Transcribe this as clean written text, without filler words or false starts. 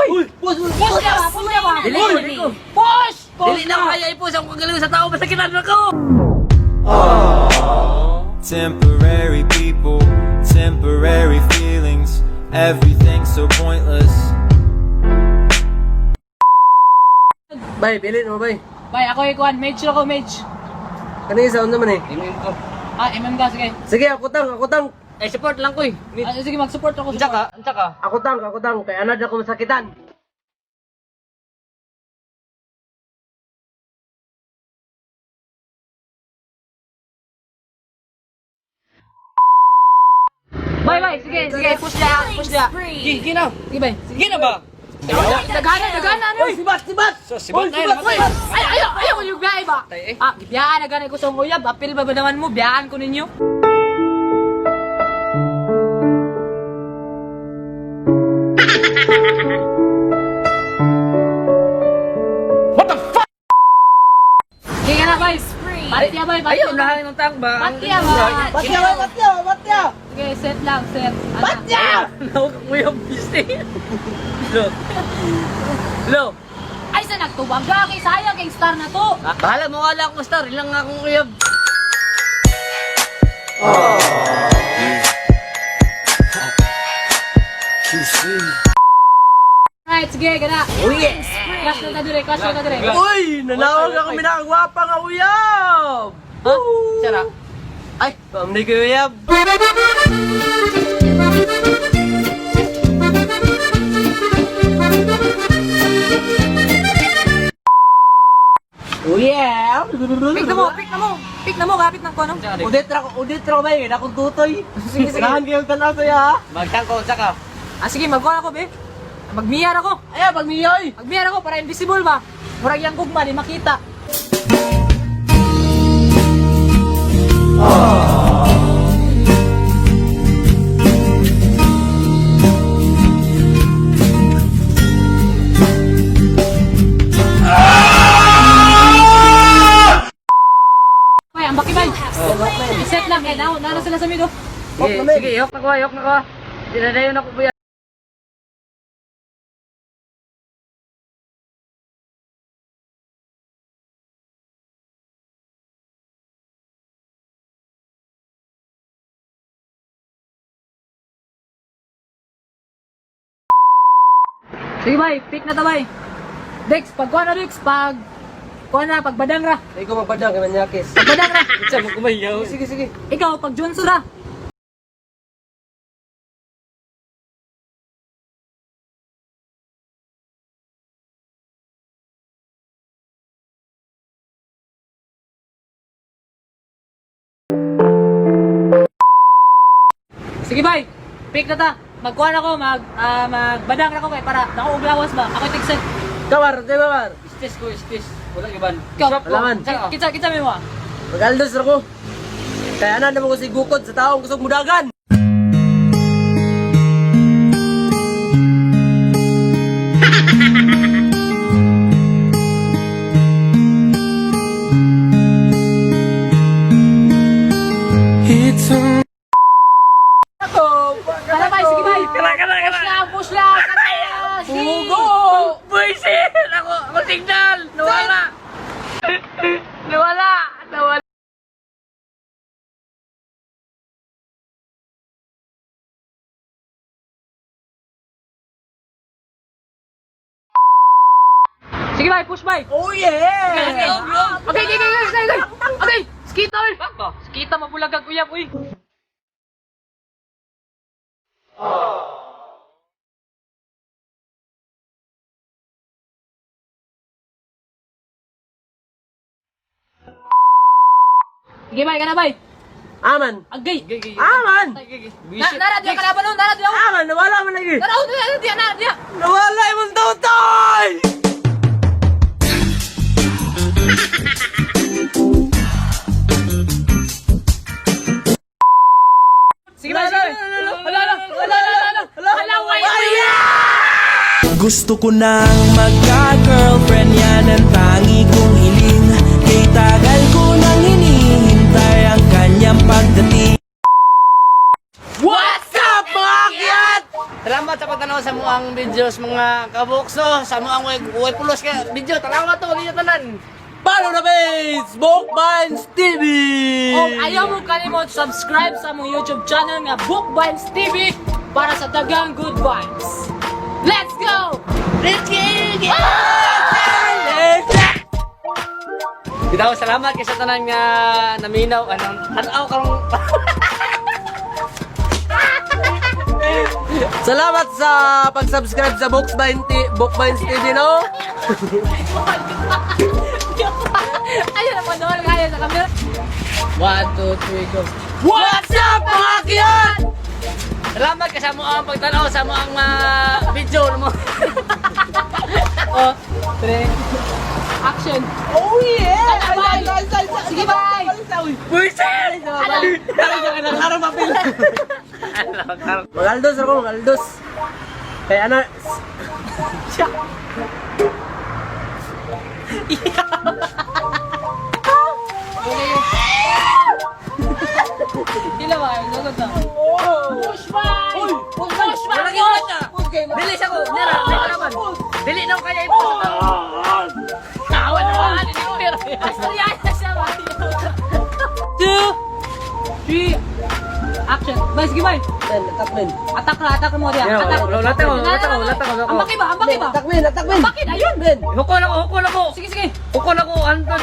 Uy! Push niya ba? Push niya ba? Dili ko. Push! Dili na kaya i-push ang kagaling sa tao basta kinadra ko. Temporary people, temporary feelings, everything's so pointless. Bay, pili mo bay. Bay, ako ikuan. Mage ako, mage. Kanina sound naman eh. Inuin ko. MM ka, sige. Sige, ako tang. Eh, support lang ko eh. Sige, mag-support ako. Unsa ka? Unsa ka? Ako tang. Kaya anad ako masakitan. Bay, sige, push niya. Sige na. Sige, bay. Sige na ba? Nagana, ano? Sibat! Sibat na yun. Ayaw ko yung biyahe ba? Tay, eh. Biyahe, nagana ko sa uyab. Apil ba naman mo? Biyahan ko ninyo. What the fuck? Sige na, bay. Patya, bay. Ayaw na ng tang ba? Patya, ba? Batya! Sige, set lang, set. Batya! Nawag mo yung bisne. Lo. Ay, sa nagtubag ka. Kay sayang, kay star na to. Bahala mo wala akong star. Ilang nga akong uyab. Right, sige, gana. Oh yeah. Crash na ta dire. Uy! Nanawag ako minakagwapa nga uyab! Ha? Sara. Ay, pamni ko uyab! Uyab! Pick na mo, kapit ng kono. Udit ra ko ba yun? Akong tutoy. Sige. Nahan kayong tanaw sa'yo ha? Magtang ko unsa ka? Sige, magkuha ako, be. Magmiyar ako. Ay, pagmiyoy! Magmiyar ako para invisible ba? Murag yang gugma, di makita. Ay, ang baki ba? Set lang, kaya nara sila sa mido. Sige, yok na ko. Dinadayon ako buya. Sige, bay, pick na ta, bay. Dex, pag pag badang ra. Ay ko magpadang kay Manyakis. Pag badang ra. Unsa mo kumayaw? Sige. Ikaw, pag Junso ra. Sige, bay. Pick na ta. Magkuhan ako, magbadang ra ko, bay, para nakuuglawas ba? Ako tigset. Kawar! Istis. Wala iban. Ikaw, Alaman. kita mo ah. Mag-aldos ra ko. Kaya anad naman ko si Gukod sa taong gusto mudagan. Tara, bay, sige, bay. Push lang. Sige. Hugo! Buisit! Ako signal! Nawala! Sige, bay, push, bay. Oh yeah! Okay. Okay, skita, oy. Skita, mapulagag uyab, uy. Sige, bay, kana, bay. Aman! Agay. Aman! Naradyo ka na ba nun? Naradyo. Aman! Nawala man lagi! Naradyo. Nawala imong tutoy! Sige, bay, sige. Hala, Gusto ko nang magka-girlfriend, yan ang tangi kong hiling. Kay tagal ko nang hinihintay ang kanyang pagdating. What's up mga akyat? Salamat sa pagtanaw sa muang videos mga kabukso. Sa muang way pulos ka video. Tanaw to, hindi tanan. Follow na page! Bookbinds TV! O ayaw mo kalimot subscribe sa mong YouTube channel nga Bookbinds TV para sa dagang good vibes. Let's go! Let's go! Bitaw, salamat kay sa tanan nga naminaw anong tanaw karong Salamat sa pag-subscribe sa Bookbinds TV, no? Ayun na doon kaya sa camera. 1, 2, 3, go. What's up, mga kiyan? Salamat kay sa muang pagtanaw sa muang video mo. Oh, 3 action. Oh yeah! Bye. Sige, bye. Buisit! Magaldos ako, magaldos. Kaya na... Dila ba? Nagod na. Push back! Push back! Malaki mo siya! Dili siya ko! Nira! Nira naman! Dili na ko kaya ito! Kawan naman! Astorya siya ba? 2 3 action. Bye, sige bye. Atakmin. Atak mo dia. Atak. Lata ko. Ang baki ba? Atakmin. Bakit? Ayun. Hukol ako! Sige. Hukol ako, Anton!